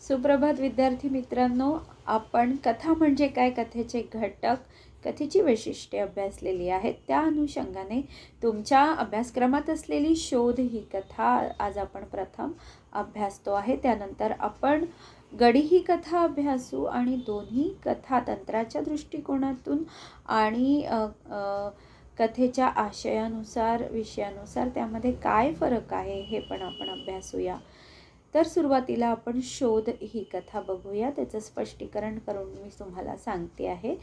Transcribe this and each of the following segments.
सुप्रभात विद्यार्थी मित्रांनो, आपण कथा म्हणजे काय, कथेचे घटक, कथेची वैशिष्ट्ये अभ्यासलेली आहेत. त्या अनुषंगाने तुमच्या अभ्यासक्रमात असलेली शोध ही कथा आज आपण प्रथम अभ्यासतो आहे. त्यानंतर आपण गडी ही कथा अभ्यासू आणि दोन्ही कथा तंत्राच्या दृष्टिकोनातून आणि कथेच्या आशयानुसार, विषयानुसार त्यामध्ये काय फरक आहे हे पण आपण अभ्यासूया. तर सुरुवातीला आपण शोध ही कथा बघूया. त्याचं स्पष्टीकरण करून मी तुम्हाला सांगते आहे.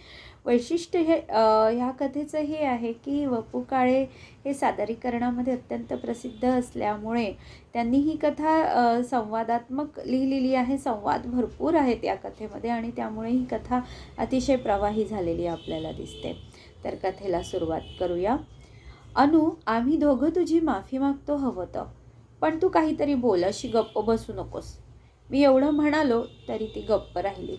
वैशिष्ट्य हे ह्या कथेचं हे आहे की वपू काळे हे सादरीकरणामध्ये अत्यंत प्रसिद्ध असल्यामुळे त्यांनी ही कथा संवादात्मक लिहिलेली आहे. संवाद भरपूर आहेत या कथेमध्ये आणि त्यामुळे ही कथा अतिशय प्रवाही झालेली आपल्याला दिसते. तर कथेला सुरुवात करूया. अनु, आम्ही दोघं तुझी माफी मागतो हवं तर, पण तू काहीतरी बोल, अशी गप्प बसू नकोस. मी एवढं म्हणालो तरी ती गप्प राहिली.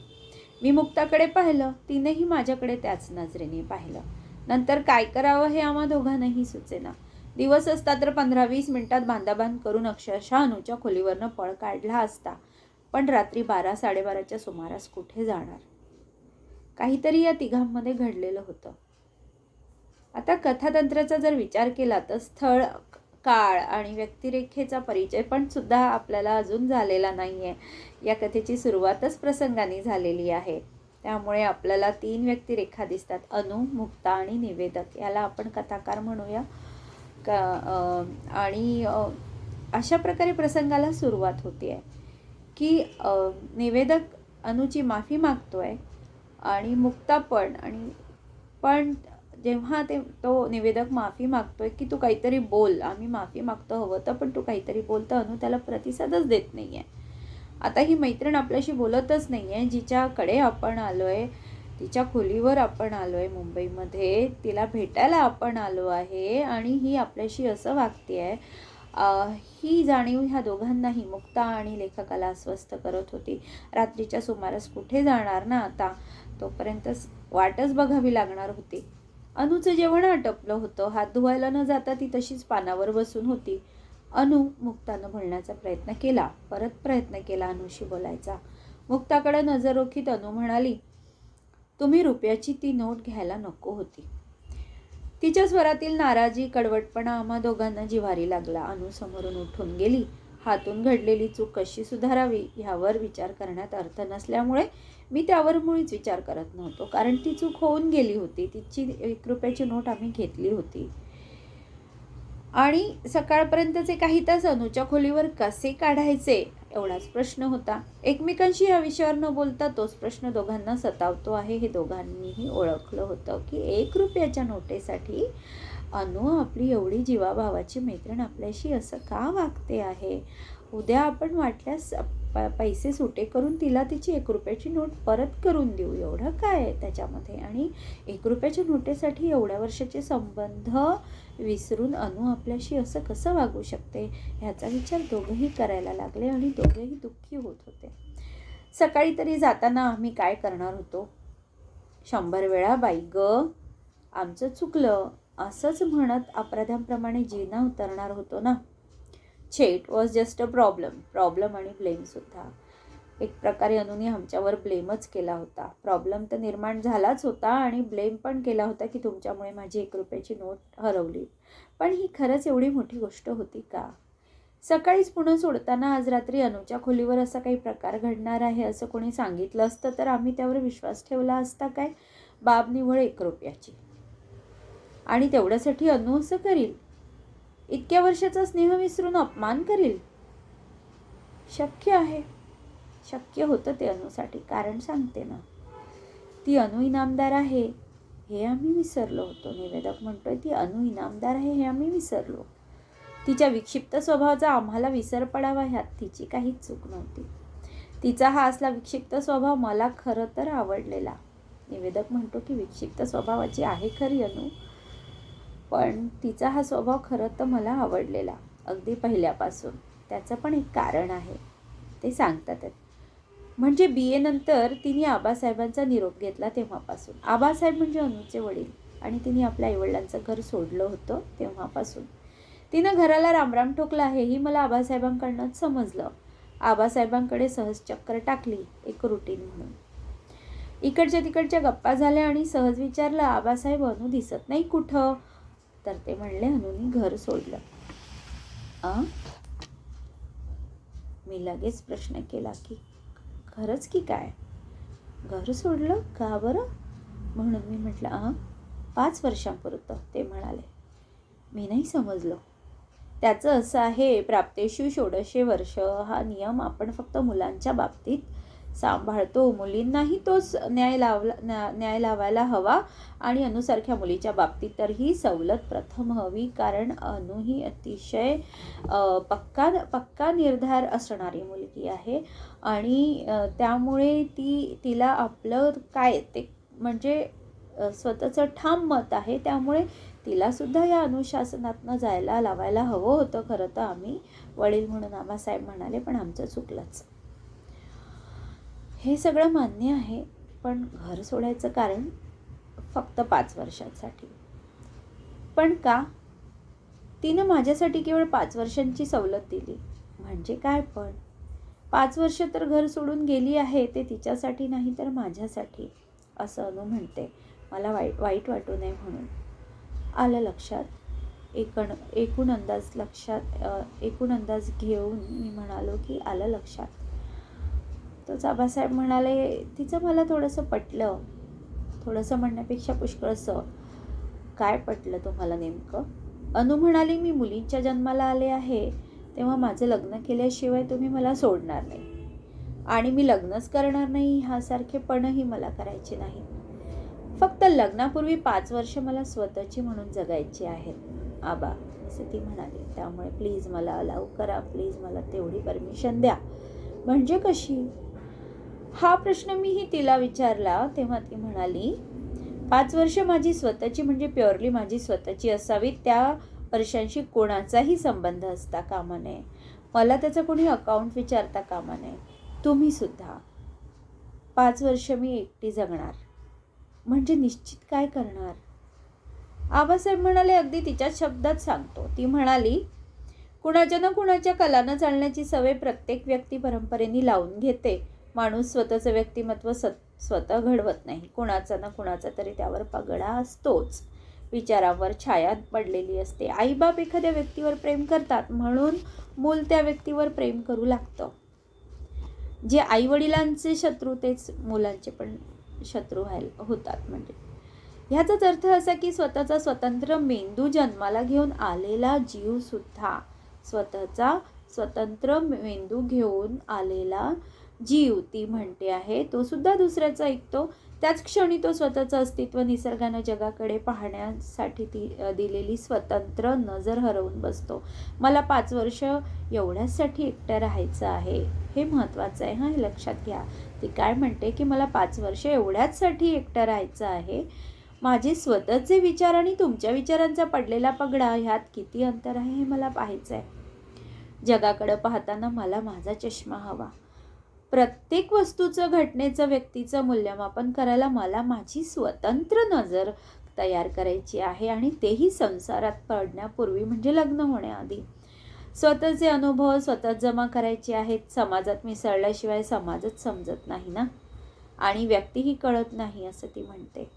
मी मुक्ताकडे पाहिलं, तिनेही माझ्याकडे त्याच नजरेने पाहिलं. नंतर काय करावं हे आम्हा दोघांनाही सुचेना. दिवस असता तर 15-20 मिनिटात बांधाबांध करून अक्षरशः अनुच्या खोलीवरनं पळ काढला असता. पण रात्री 12-12:30च्या सुमारास कुठे जाणार? काहीतरी या तिघांमध्ये घडलेलं होतं. आता कथातंत्राचा जर विचार केला तर स्थळ, काळ आणि व्यक्तिरेखेचा परिचय पण सुद्धा आपल्याला अजून झालेला नाही आहे. या कथेची सुरुवातच प्रसंगाने झालेली आहे. त्यामुळे आपल्याला 3 व्यक्तिरेखा दिसतात, अनु, मुक्ता आणि निवेदक. याला आपण कथाकार म्हणूया. आणि अशा प्रकारे प्रसंगाला सुरुवात होते आहे की निवेदक अनुची माफी मागतोय आणि मुक्ता पण जेव्हा तो निवेदक माफी मागतोय की तू काहीतरी बोल, आम्ही माफी मागतो हवं तर, पण तू काहीतरी बोल, तर अनु त्याला प्रतिसादच देत नाही आहे. आता ही मैत्रीण आपल्याशी बोलतच नाही आहे. जिच्याकडे आपण आलो आहे, तिच्या खोलीवर आपण आलो आहे मुंबईमध्ये, तिला भेटायला आपण आलो आहे आणि ही आपल्याशी असं वागते आहे. ही जाणीव ह्या दोघांनाही, मुक्ता आणि लेखकाला अस्वस्थ करत होती. रात्रीच्या सुमारास कुठे जाणार ना आता, तोपर्यंत वाटच बघावी लागणार होती. अनुचं जेवण आटपलं होतं. हात धुवायला न जाता ती तशीच पानावर बसून होती. अनु, मुक्तानं बोलण्याचा प्रयत्न केला. परत प्रयत्न केला अनुशी बोलायचा. मुक्ताकडे नजर रोखीत अनु म्हणाली, तुम्ही रुपयाची ती नोट घ्यायला नको होती. तिच्या स्वरातील नाराजी, कडवटपणा आम्हा दोघांना जिव्हारी लागला. अनु समोरून उठून गेली. हातून घडलेली चूक कशी सुधारावी ह्यावर विचार करण्यात अर्थ नसल्यामुळे मी त्यावर मुळीच विचार करत नव्हतो. कारण ती चूक होऊन गेली होती. तिची 1 रुपयाची नोट आम्ही घेतली होती आणि सकाळपर्यंतचे काही तास अनुच्या खोलीवर कसे काढायचे एवढाच प्रश्न होता. एकमेकांशी या विषयावर न बोलता तोच प्रश्न दोघांना सतावतो आहे हे दोघांनीही ओळखलं होतं की 1 रुपयाच्या नोटेसाठी अनु, आपली एवढी जीवाभावाची मैत्रीण, आपल्याशी असं का वागते आहे. उद्या आपण वाटल्यास पैसे सुटे करून तिला तिची 1 रुपयाची नोट परत करून देऊ. एवढं काय आहे त्याच्यामध्ये. आणि 1 रुपयाच्या नोटेसाठी एवढ्या वर्षाचे संबंध विसरून अनु आपल्याशी असं कसं वागू शकते ह्याचा विचार दोघंही करायला लागले आणि दोघेही दुःखी होत होते. सकाळी तरी जाताना आम्ही काय करणार होतो? 100 वेळा बाई ग, आमचं चुकलं असंच म्हणत अपराध्यांप्रमाणे जिना उतरणार होतो ना. छे, it was just a problem आणि ब्लेमसुद्धा. एक प्रकारे अनुने आमच्यावर ब्लेमच केला होता. प्रॉब्लेम तर निर्माण झालाच होता आणि ब्लेम पण केला होता की तुमच्यामुळे माझी 1 रुपयाची नोट हरवली. पण ही खरंच एवढी मोठी गोष्ट होती का? सकाळीच पुणे सोडताना आज रात्री अनुच्या खोलीवर असा काही प्रकार घडणार आहे असं कोणी सांगितलं असतं तर आम्ही त्यावर विश्वास ठेवला असता काय? बाब निव्वळ 1 रुपयाची, आणि तेवढ्यासाठी अनु असं करील? इतक्या वर्षाचा स्नेह विसरून अपमान करील? शक्य आहे, शक्य होतं ते अनुसाठी. कारण सांगते ना, ती अनु इनामदार आहे हे आम्ही विसरलो होतो. निवेदक म्हणतोय ती अनु इनामदार आहे हे आम्ही विसरलो. तिच्या विक्षिप्त स्वभावाचा आम्हाला विसर पडावा ह्यात तिची काहीच चूक नव्हती. तिचा हा असला विक्षिप्त स्वभाव मला खरं तर आवडलेला. निवेदक म्हणतो की विक्षिप्त स्वभावाची आहे खरी अनु, पण तिचा हा स्वभाव खरं तर मला आवडलेला अगदी पहिल्यापासून. त्याचं पण एक कारण आहे, ते सांगतात. म्हणजे BA नंतर तिने आबासाहेबांचा निरोप घेतला तेव्हापासून. आबासाहेब म्हणजे अनुचे वडील, आणि तिने आपल्या आईवडिलांचं घर सोडलं होतं तेव्हापासून. तिनं घराला रामराम ठोकला आहे हेही मला आबासाहेबांकडनंच समजलं. आबासाहेबांकडे सहज चक्कर टाकली, एक रुटीन म्हणून. इकडच्या तिकडच्या गप्पा झाल्या आणि सहज विचारलं, आबासाहेब अनु दिसत नाही कुठं? तर ते म्हणले, अनुनी घर सोडलं. मी लगेच प्रश्न केला की खरंच की काय? घर सोडलं का बरं? म्हणून मी म्हटलं 5 वर्षांपुरतं. ते म्हणाले. मी नाही समजलो. त्याचं असं आहे, प्राप्तेषु षोडशे वर्ष हा नियम आपण फक्त मुलांच्या बाबतीत सांभाळतो. मुलींनाही तोच न्याय लावायला हवा आणि अनुसारख्या मुलीच्या बाबतीत तर ही सवलत प्रथम हवी, कारण अनु ही अतिशय पक्का निर्धार असणारी मुलगी आहे आणि त्यामुळे तिला आपलं काय ते म्हणजे स्वतःचं ठाम मत आहे. त्यामुळे तिलासुद्धा या अनुशासनातनं जायला लावायला हवं होतं. खरं तर आम्ही वडील म्हणून आबासाहेब म्हणाले, पण आमचं चुकलंच. हे सगळं मान्य आहे, पण घर सोडायचं कारण फक्त 5 वर्षांसाठी. पण का? तिनं माझ्यासाठी केवळ 5 वर्षांची सवलत दिली म्हणजे काय? पण 5 वर्ष तर घर सोडून गेली आहे, ते तिच्यासाठी नाही तर माझ्यासाठी, असं अनु म्हणते. मला वाईट वाटू नये म्हणून. आलं लक्षात. एकूण अंदाज घेऊन मी म्हणालो की आलं लक्षात. तोच आबासाहेब म्हणाले, तिचं मला थोडंसं पटलं. थोडंसं म्हणण्यापेक्षा पुष्कळसं. काय पटलं तुम्हाला नेमकं? अनु म्हणाली, मी मुलींच्या जन्माला आले आहे तेव्हा माझं लग्न केल्याशिवाय तुम्ही मला सोडणार नाही आणि मी लग्नच करणार नाही ह्यासारखेपणही मला करायचे नाही. फक्त लग्नापूर्वी 5 वर्ष मला स्वतःची म्हणून जगायची आहेत आबा, असं ती म्हणाली. त्यामुळे प्लीज मला अलाउ करा, प्लीज मला तेवढी परमिशन द्या. म्हणजे कशी? हा प्रश्न मीही तिला विचारला तेव्हा ती म्हणाली, 5 वर्ष माझी स्वतःची म्हणजे प्युअरली माझी स्वतःची असावी. त्या वर्षांशी कोणाचाही संबंध असता कामा नये. मला त्याचं कोणी अकाउंट विचारता कामा नये. तुम्ही सुद्धा. 5 वर्ष मी एकटी जगणार. म्हणजे निश्चित काय करणार? आबासाहेब म्हणाले, अगदी तिच्याच शब्दात सांगतो. ती म्हणाली, कुणाच्या ना कुणाच्या कलानं चालण्याची सवय प्रत्येक व्यक्ती परंपरेने लावून घेते. माणूस स्वतःचं व्यक्तिमत्व स्वतः घडवत नाही. कुणाचा ना कुणाचा तरी त्यावर पगडा असतोच. विचारांवर छाया पडलेली असते. आईबाप एखाद्या व्यक्तीवर प्रेम करतात म्हणून मूल त्या व्यक्तीवर प्रेम करू लागतं. जे आईवडिलांचे शत्रू तेच मुलांचे पण शत्रू होतात. म्हणजे ह्याचाच अर्थ असा की स्वतःचा स्वतंत्र मेंदू जन्माला घेऊन आलेला जीव सुद्धा स्वतःचा स्वतंत्र मेंदू घेऊन आलेला जीव ती म्हणते आहे, तो सुद्धा दुसऱ्याचा ऐकतो. त्याच क्षणी तो स्वतःचं अस्तित्व निसर्गानं जगाकडे पाहण्यासाठी ती दिलेली स्वतंत्र नजर हरवून बसतो. मला 5 वर्ष एवढ्यासाठी एकटं राहायचं आहे. हे महत्त्वाचं आहे हे लक्षात घ्या. ती काय म्हणते की मला 5 वर्ष एवढ्याचसाठी एकटं राहायचं आहे. माझे स्वतःचे विचार आणि तुमच्या विचारांचा पडलेला पगडा ह्यात किती अंतर आहे हे मला पाहायचं आहे. जगाकडे पाहताना मला माझा चष्मा हवा. प्रत्येक वस्तूचं, घटनेचं, व्यक्तीचं मूल्यमापन करायला मला माझी स्वतंत्र नजर तयार करायची आहे आणि तेही संसारात पडण्यापूर्वी म्हणजे लग्न होण्याआधी. स्वतःचे अनुभव स्वतःच जमा करायचे आहेत. समाजात मिसळल्याशिवाय समाजच समजत नाही ना, आणि व्यक्तीही कळत नाही असं ती म्हणते.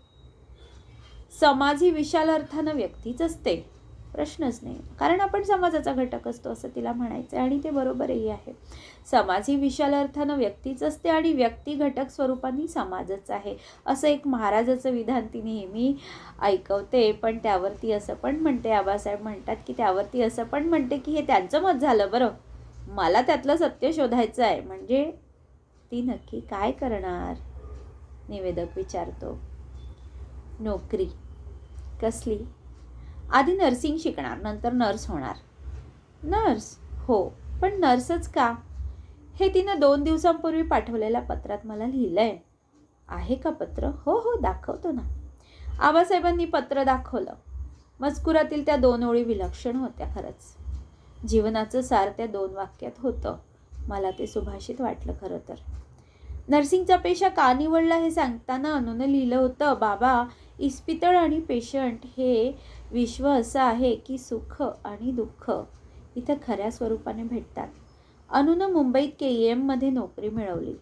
समाज ही विशाल अर्थानं व्यक्तीच असते, प्रश्नच नाही, कारण आपण समाजाचा घटक असतो असं तिला म्हणायचं आहे आणि ते बरोबरही आहे. समाज ही विशाल अर्थानं व्यक्तीच असते आणि व्यक्ती घटक स्वरूपाने समाजच आहे, असं एक महाराजाचं विधान ती नेहमी ऐकवते. पण त्यावरती असं पण म्हणते, आबासाहेब म्हणतात की त्यावरती असं पण म्हणते की हे त्यांचं मत झालं बरं, मला त्यातलं सत्य शोधायचं आहे. म्हणजे ती नक्की काय करणार? निवेदक विचारतो. नोकरी. कसली? आधी नर्सिंग शिकणार, नंतर नर्स होणार. नर्स? हो, पण नर्सच का? हे तिनं 2 दिवसांपूर्वी पाठवलेल्या पत्रात मला लिहिलंय. आहे का पत्र? हो हो, दाखवतो ना. आबासाहेबांनी पत्र दाखवलं. मजकुरातील त्या 2 ओळी विलक्षण होत्या खरंच. जीवनाचं सार त्या 2 वाक्यात होतं. मला ते सुभाषित वाटलं खरं तर. नर्सिंगचा पेशा का निवडला हे सांगताना अनुनं लिहिलं होतं, बाबा, इस्पितळ आणि पेशंट हे विश्व असं आहे की सुख आणि दुःख इथं खऱ्या स्वरूपाने भेटतात. अनुनं मुंबईत KEMमध्ये नोकरी मिळवली.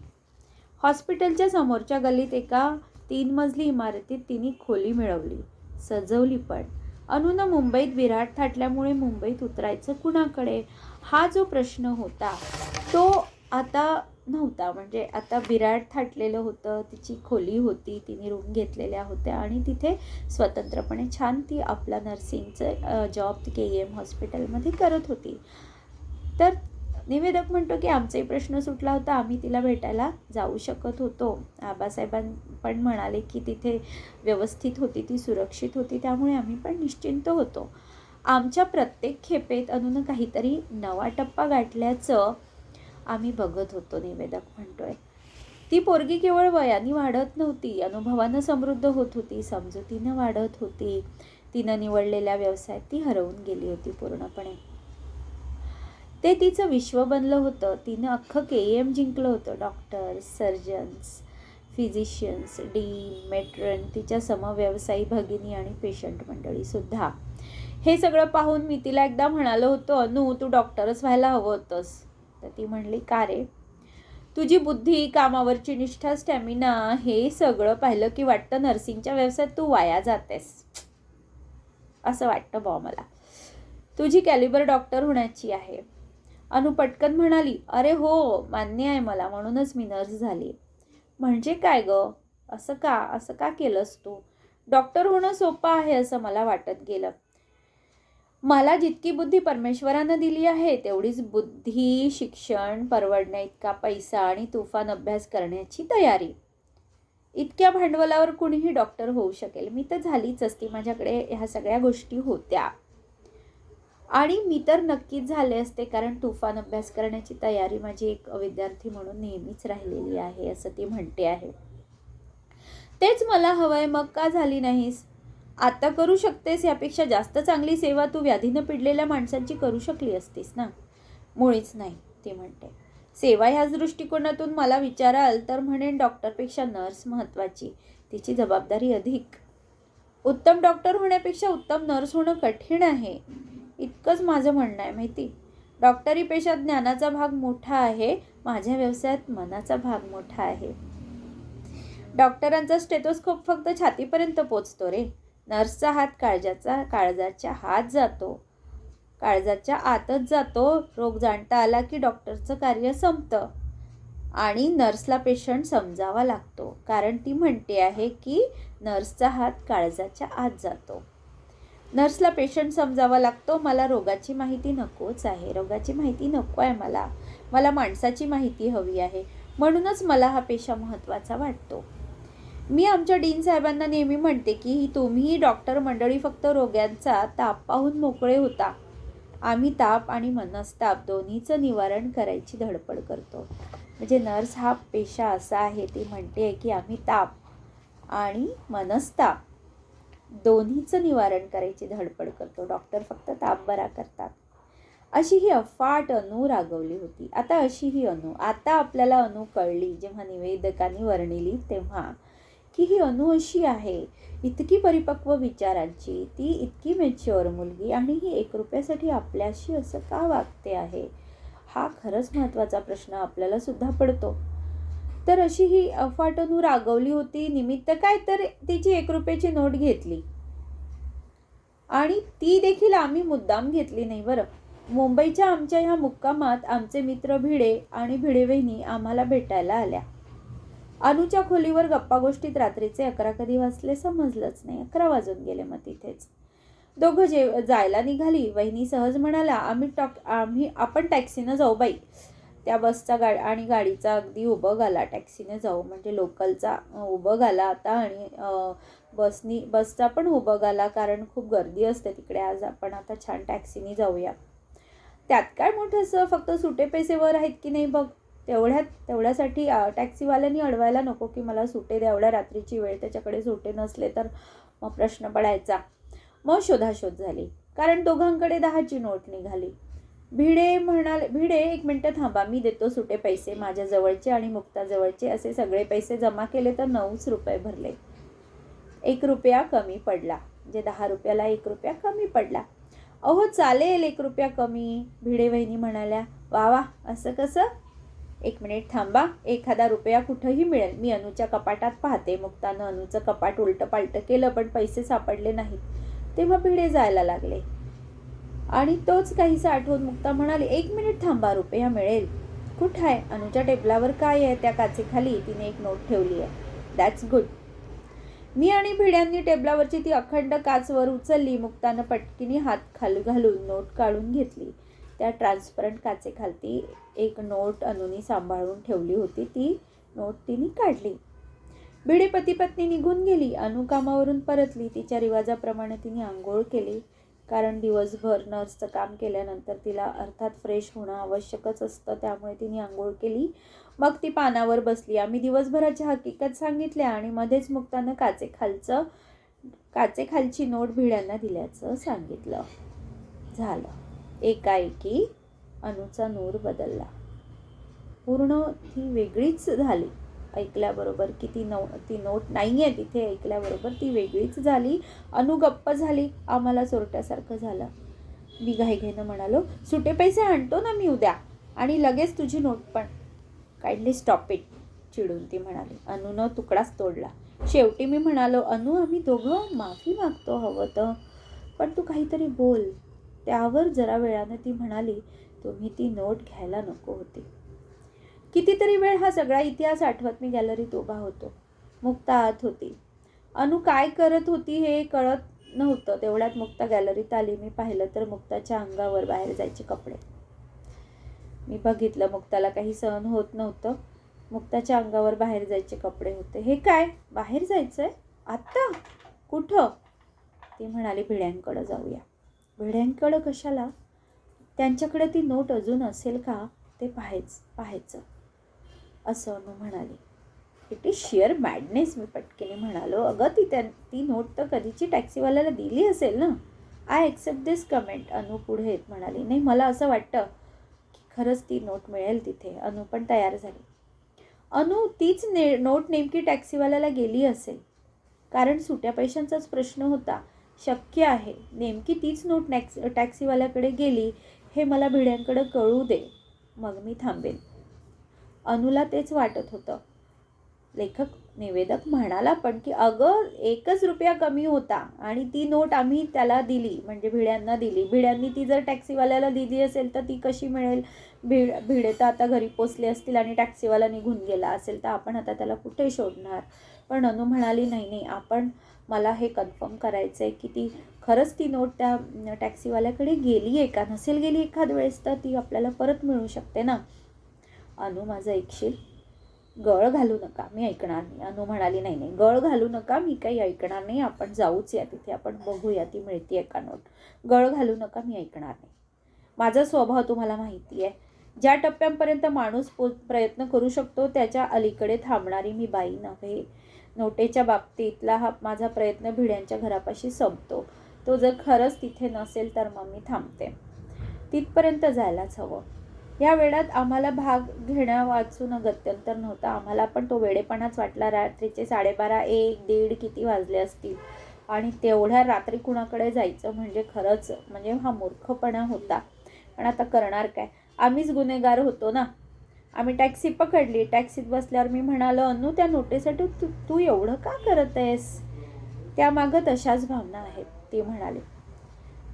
हॉस्पिटलच्या समोरच्या गल्लीत एका 3 मजली इमारतीत तिने खोली मिळवली, सजवली पण. अनुनं मुंबईत विऱ्हाड थाटल्यामुळे मुंबईत उतरायचं कुणाकडे, हा जो प्रश्न होता तो आता नव्हता. म्हणजे आता विऱ्हाड थाटलेलं होतं, तिची खोली होती, तिने रूम घेतलेल्या होत्या आणि तिथे स्वतंत्रपणे छान ती आपला नर्सिंगचं जॉब KEM हॉस्पिटलमध्ये करत होती. तर निवेदक म्हणतो की आमचाही प्रश्न सुटला होता, आम्ही तिला भेटायला जाऊ शकत होतो. आबासाहेबां पण म्हणाले की तिथे व्यवस्थित होती, ती सुरक्षित होती, त्यामुळे आम्ही पण निश्चिंत होतो. आमच्या प्रत्येक खेपेत अनुनं काहीतरी नवा टप्पा गाठल्याचं आम्ही बघत होतो, निवेदक म्हणतोय. ती पोरगी केवळ वयाने वाढत नव्हती, अनुभवानं समृद्ध होत होती, समजुतीनं वाढत होती. तिनं निवडलेल्या व्यवसायात ती हरवून गेली होती पूर्णपणे. ते तिचं विश्व बनलं होतं. तिनं अख्खं KEM जिंकलं होतं. Doctors, surgeons, physicians, dean, matron, तिच्या समव्यवसायी भगिनी आणि पेशंट मंडळीसुद्धा. हे सगळं पाहून मी तिला एकदा म्हणालो होतो, अनु तू डॉक्टरच व्हायला हवं होतंस. तर ती म्हणली, का रे? तुझी बुद्धी, कामावरची निष्ठा, स्टॅमिना हे सगळं पाहिलं की वाटतं नर्सिंगच्या व्यवसायात तू वाया जातेस, असं वाटतं बॉ मला. तुझी कॅलिबर डॉक्टर होण्याची आहे. अनु पटकन म्हणाली, अरे हो, मान्य आहे मला, म्हणूनच मी नर्स झाली. म्हणजे काय गं? असं का केलंस तू? डॉक्टर होणं सोपं आहे असं मला वाटत गेलं. मला जितकी बुद्धी परमेश्वरानं दिली आहे तेवढीच बुद्धी, शिक्षण, परवडण्या इतका पैसा आणि तुफान अभ्यास करण्याची तयारी. इतक्या भांडवलावर कुणीही डॉक्टर होऊ शकेल. मी तर झालीच असती, माझ्याकडे ह्या सगळ्या गोष्टी होत्या आणि मी तर नक्कीच झाले असते, कारण तुफान अभ्यास करण्याची तयारी माझी एक विद्यार्थी म्हणून नेहमीच राहिलेली आहे, असं ती म्हणते आहे. तेच मला हवंय, मग का झाली नाहीस? आता करू शकतेस, यापेक्षा जास्त चांगली सेवा तू व्याधीनं पिडलेल्या माणसांची करू शकली असतीस ना. मुळीच नाही, ती म्हणते. सेवा ह्याच दृष्टिकोनातून मला विचाराल तर म्हणेन डॉक्टरपेक्षा नर्स महत्त्वाची, तिची जबाबदारी अधिक. उत्तम डॉक्टर होण्यापेक्षा उत्तम नर्स होणं कठीण आहे, इतकंच माझं म्हणणं आहे माहिती. डॉक्टरी पेशात ज्ञानाचा भाग मोठा आहे, माझ्या व्यवसायात मनाचा भाग मोठा आहे. डॉक्टरांचा स्टेथोस्कोप फक्त छातीपर्यंत पोचतो रे, नर्सचा हात काळजाच्या आतच जातो. रोग जाणता आला की डॉक्टरचं कार्य संपतं आणि नर्सला पेशंट समजावा लागतो, कारण ती म्हणते आहे की नर्सचा हात काळजाच्या आत जातो. नर्सला पेशंट समजावा लागतो. मला रोगाची माहिती नकोच आहे, रोगाची माहिती नको आहे मला माणसाची माहिती हवी आहे. म्हणूनच मला हा पेशा महत्त्वाचा वाटतो. मी आमच्या डीन साहेबांना नेहमी म्हणते की तुम्ही डॉक्टर मंडळी फक्त रोग्यांचा ताप पाहून मोकळे होता, आम्ही ताप आणि मनस्ताप दोन्हीचं निवारण करायची धडपड करतो. म्हणजे नर्स हा पेशा असा आहे, ती म्हणते की आम्ही ताप आणि मनस्ताप दोन्हीचं निवारण करायची धडपड करतो, डॉक्टर फक्त ताप बरा करतात. अशी ही अफाट अनु रागवली होती. आता आपल्याला अनु कळली, जेव्हा निवेदकांनी वर्णिली तेव्हा, की ही अनु अशी आहे, इतकी परिपक्व विचारांची, ती इतकी मॅच्युअर मुलगी, आणि ही 1 रुपयासाठी आपल्याशी असं का वागते आहे, हा खरंच महत्त्वाचा प्रश्न आपल्याला सुद्धा पडतो. तर अशी ही अफाट अनु रागवली होती. निमित्त काय, तर तिची 1 रुपयाची नोट घेतली आणि ती देखील आम्ही मुद्दाम घेतली नाही बरं. मुंबईच्या आमच्या ह्या मुक्कामात आमचे मित्र भिडे आणि भिडे वहिनी आम्हाला भेटायला आल्या. अनुच्या खोलीवर गप्पा गोष्टीत रात्रीचे 11 कधी वाजले समजलंच नाही. 11 वाजून गेले. मग तिथेच दोघं जायला निघाली. वहिनी सहज म्हणाला, आपण टॅक्सीनं जाऊ बाई. त्या बसचा आणि गाडीचा अगदी उभं घाला, टॅक्सीने जाऊ म्हणजे लोकलचा उभं घाला आता, आणि बसचा पण उभं घाला, कारण खूप गर्दी असते तिकडे. आज आपण आता छान टॅक्सीने जाऊया. त्यात काय मोठंसं, फक्त सुटे पैसे वर आहेत की नाही बघ, तेवढ्यासाठी टॅक्सीवाल्यांनी अडवायला नको की मला सुटे द्या, एवढ्या रात्रीची वेळ, त्याच्याकडे सुटे नसले तर मग प्रश्न पडायचा. मग शोधाशोध झाली, कारण दोघांकडे 10ची नोट निघाली. भिडे 1 मिनिटं थांबा, मी देतो सुटे पैसे, माझ्या जवळचे आणि मुक्ताजवळचे असे सगळे पैसे जमा केले तर 9 रुपये भरले. 1 रुपया कमी पडला, म्हणजे 10 रुपयाला 1 रुपया कमी पडला. अहो चालेल, 1 रुपया कमी, भिडे वहिनी म्हणाल्या. वा वा, असं कसं? 1 मिनिट थांबा, एखादा रुपया कुठंही मिळेल. मी अनुच्या कपाटात पाहते. मुक्तानं अनुचं कपाट उलटं पालटं केलं, पण पैसे सापडले नाहीत. तेव्हा भिडे जायला लागले आणि तोच काहीसा आठवून मुक्ता म्हणाली, 1 मिनिट थांबा, रुपया मिळेल. कुठं आहे? अनुच्या टेबलावर काय आहे? त्या काचेखाली तिने एक नोट ठेवली आहे. That's good. मी आणि भिड्यांनी टेबलावरची ती अखंड काच वर उचलली. मुक्तानं पटकीने हात खाली घालून नोट काढून घेतली. त्या ट्रान्सपरंट काचेखालती एक नोट अनुनी सांभाळून ठेवली होती. ती नोट तिने काढली. भिडे पती पत्नी निघून गेली. अनु कामावरून परतली. तिच्या रिवाजाप्रमाणे तिने आंघोळ केली, कारण दिवसभर नर्सचं काम केल्यानंतर तिला अर्थात फ्रेश होणं आवश्यकच असतं. त्यामुळे तिने आंघोळ केली. मग ती पानावर बसली. आम्ही दिवसभराची हकीकत सांगितल्या आणि मध्येच मुक्तानं काचेखालची नोट भिड्यांना दिल्याचं सांगितलं. झालं. एकाएकी अनुचा नूर बदलला. पूर्ण ती वेगळीच झाली. ऐकल्याबरोबर की ती नोट नाही आहे तिथे, ऐकल्याबरोबर ती वेगळीच झाली. अनु गप्प झाली. आम्हाला चोरट्यासारखं झालं. मी घाईघाईनं म्हणालो, सुटे पैसे आणतो ना मी उद्या, आणि लगेच तुझी नोट पण. काइंडली स्टॉप इट, चिडून ती म्हणाली. अनुनं तुकडाच तोडला. शेवटी मी म्हणालो, अनु आम्ही दोघं माफी मागतो हवं तर, पण तू काहीतरी बोल. त्यावर जरा वेळानं ती म्हणाली, तुम्ही ती नोट घ्यायला नको होती. कितीतरी वेळ हा सगळा इतिहास आठवत मी गॅलरीत उभा होतो. मुक्ता आत होती. अनु काय करत होती हे कळत नव्हतं. तेवढ्यात मुक्ता गॅलरीत आली. मी पाहिलं तर मुक्ताच्या अंगावर बाहेर जायचे कपडे. मी बघितलं, मुक्ताला काही सहन होत नव्हतं. मुक्ताच्या अंगावर बाहेर जायचे कपडे होते. हे काय, बाहेर जायचंय आत्ता? कुठं? ती म्हणाली, भिड्यांकडं जाऊया. भिड्यांकडं कशाला? त्यांच्याकडे ती नोट अजून असेल का ते पाहायचं, असं अनु म्हणाली. इट इज शिअर मॅडनेस, मी पटकेने म्हणालो. अगं ती नोट तर कधीची टॅक्सीवाल्याला दिली असेल ना. आय एक्सेप्ट दिस कमेंट, अनु पुढे येत म्हणाली. नाही, मला असं वाटतं की खरंच ती नोट मिळेल तिथे. अनु पण तयार झाली. अनु, तीच नोट नेमकी टॅक्सीवाल्याला गेली असेल, कारण सुट्या पैशांचाच प्रश्न होता. शक्य आहे नेमकी तीच नोट टॅक्सीवाल्याकडे गेली. हे मला भिड्यांकडे कळू दे, मग मी थांबेन. अनुला तेच वाटत होतं. निवेदक म्हणाला पण की अगं 1 रुपया कमी होता आणि ती नोट आम्ही त्याला दिली, म्हणजे भिड्यांना दिली. भिड्यांनी ती जर टॅक्सीवाल्याला दिली असेल तर ती कशी मिळेल? भिडे तर आता घरी पोचले असतील आणि टॅक्सीवाला निघून गेला असेल तर आपण आता त्याला कुठे शोधणार? पण अनु म्हणाली, नाही, मला हे कन्फर्म करायचं आहे की ती खरंच ती नोट त्या टॅक्सीवाल्याकडे गेली आहे का? नसेल गेली एखाद वेळेस तर ती आपल्याला परत मिळू शकते ना. अनु, माझं ऐकशील? गळ घालू नका, मी ऐकणार नाही. अनु म्हणाली, नाही, गळ घालू नका, मी काही ऐकणार नाही. आपण जाऊच या तिथे, आपण बघूया ती मिळते का नोट. गळ घालू नका, मी ऐकणार नाही. माझा स्वभाव तुम्हाला माहिती आहे. ज्या टप्प्यांपर्यंत माणूस प्रयत्न करू शकतो त्याच्या अलीकडे थांबणारी मी बाई नव्हे. नोटेच्या बाबतीतला हा माझा प्रयत्न भिड्यांच्या घरापाशी संपतो. तो जर खरंच तिथे नसेल तर मग मी थांबते. तिथपर्यंत जायलाच हवं. या वेळात आम्हाला भाग घेण्या वाचून गत्यंतर नव्हता. आम्हाला पण तो वेडेपणाच वाटला. रात्रीचे 12:30, 1, 1:30 किती वाजले असतील, आणि तेवढ्या रात्री कुणाकडे जायचं म्हणजे हा मूर्खपणा होता. पण आता करणार काय? आम्हीच गुन्हेगार होतो ना. आम्ही टॅक्सी पकडली. टॅक्सीत बसल्यावर मी म्हणालो, अनु, त्या नोटेसाठी तू एवढं का करत आहेस? त्यामागं तशाच भावना आहेत, ती म्हणाली.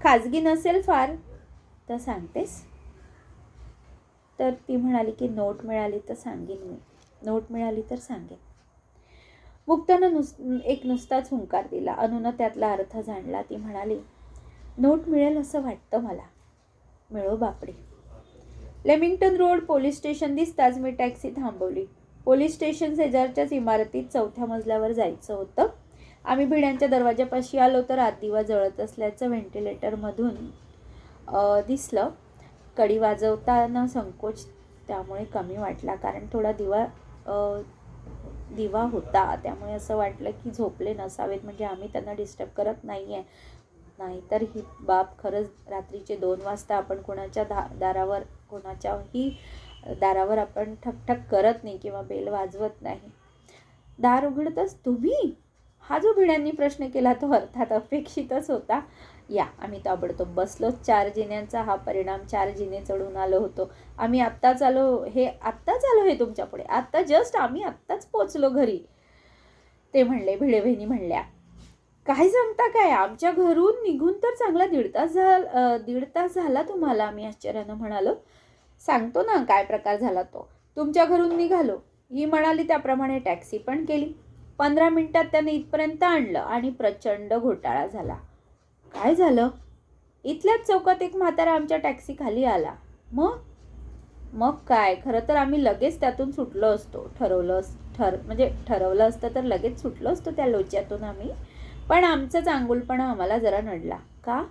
खाजगी नसेल फार तर सांगतेस? तर ती म्हणाली की नोट मिळाली तर सांगेन मी. नोट मिळाली तर सांगेन. मुक्तानं नुसताच हुंकार दिला. अनुनं त्यातला अर्थ जाणला. ती म्हणाली, नोट मिळेल असं वाटतं मला. मिळो बापडे. लेमिंग्टन रोड पोलीस स्टेशन दिसताच मी टॅक्सी थांबवली. पोलीस स्टेशन शेजारच्याच इमारतीत 4थ्या मजल्यावर जायचं होतं. आम्ही भिड्यांच्या दरवाजापाशी आलो तर आत दिवा जळत असल्याचं व्हेंटिलेटरमधून दिसलं. कडी वाजवताना संकोच त्यामुळे कमी वाटला, कारण थोडा दिवा होता. त्यामुळे असं वाटलं की झोपले नसावेत, म्हणजे आम्ही त्यांना डिस्टर्ब करत नाही आहे. नाहीतर ही बाब खरंच रात्रीचे 2 वाजता आपण कोणाच्याही दारावर आपण ठकठक करत नाही किंवा बेल वाजवत नाही. दार उघडतच, तुम्ही? हा जो भिड्यांनी प्रश्न केला तो अर्थात अपेक्षितच होता. या, आम्ही ताबडतोब बसलो. 4 जिन्यांचा हा परिणाम. 4 जिने चढून आलो होतो. आम्ही आत्ताच आलो हे तुमच्या पुढे. आत्ता जस्ट आम्ही आत्ताच पोचलो घरी. ते म्हणले, भिडे बहिणी म्हणल्या, काय सांगता काय, आमच्या घरून निघून तर चांगला 1.5 तास झाला तुम्हाला. आम्ही आश्चर्यानं म्हणालो. सांगतो ना काय प्रकार झाला तो. तुमच्या घरून निघालो, ही म्हणाली त्याप्रमाणे टॅक्सी पण केली. 15 मिनिटात त्याने इथपर्यंत आणलं आणि प्रचंड घोटाळा झाला. काय झालं? इथल्याच चौकात एक म्हातारा आमच्या टॅक्सी खाली आला. मग काय, खरं तर आम्ही लगेच त्यातून सुटलो असतो. ठरवलं असतं तर लगेच सुटलो असतो त्या लोच्यातून आम्ही. पण आमचा चांगुलपणा आम्हाला जरा नडला. का?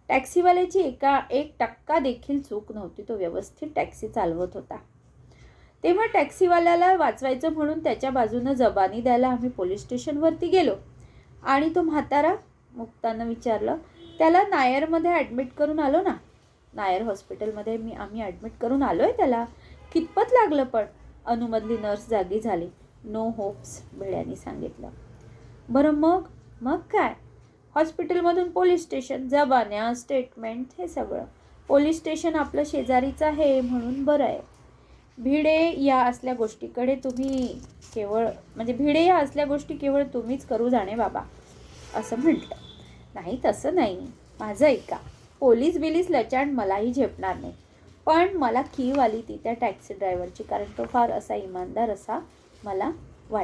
टॅक्सीवाल्याची 1% देखील चूक नव्हती. तो व्यवस्थित टॅक्सी चालवत होता. तेव्हा टॅक्सीवाल्याला वाचवायचं म्हणून त्याच्या बाजूनं जबानी द्यायला आम्ही पोलीस स्टेशनवरती गेलो. आणि तो म्हातारा, मुक्तानं विचारलं, त्याला नायरमध्ये ॲडमिट करून आलो ना. नायर हॉस्पिटलमध्ये आम्ही ॲडमिट करून आलो आहे त्याला. कितपत लागलं पण? अनुमधली नर्स जागी झाली. नो होप्स, भिड्यांनी सांगितलं. बरं मग काय? हॉस्पिटलमधून पोलीस स्टेशन, जबान्या, स्टेटमेंट, हे सगळं. पोलीस स्टेशन आपलं शेजारीचं आहे म्हणून बरं आहे. भिडे या असल्या गोष्टी केवळ तुम्हीच करू जाणे बाबा, असं म्हटलं. नाही, तसं नाही. माझं ऐका. पोलीस लचांड मलाही झेपणार नाही. पण मला कीव आली ती त्या टॅक्सी ड्रायव्हरची, कारण तो फार असा इमानदार असा मला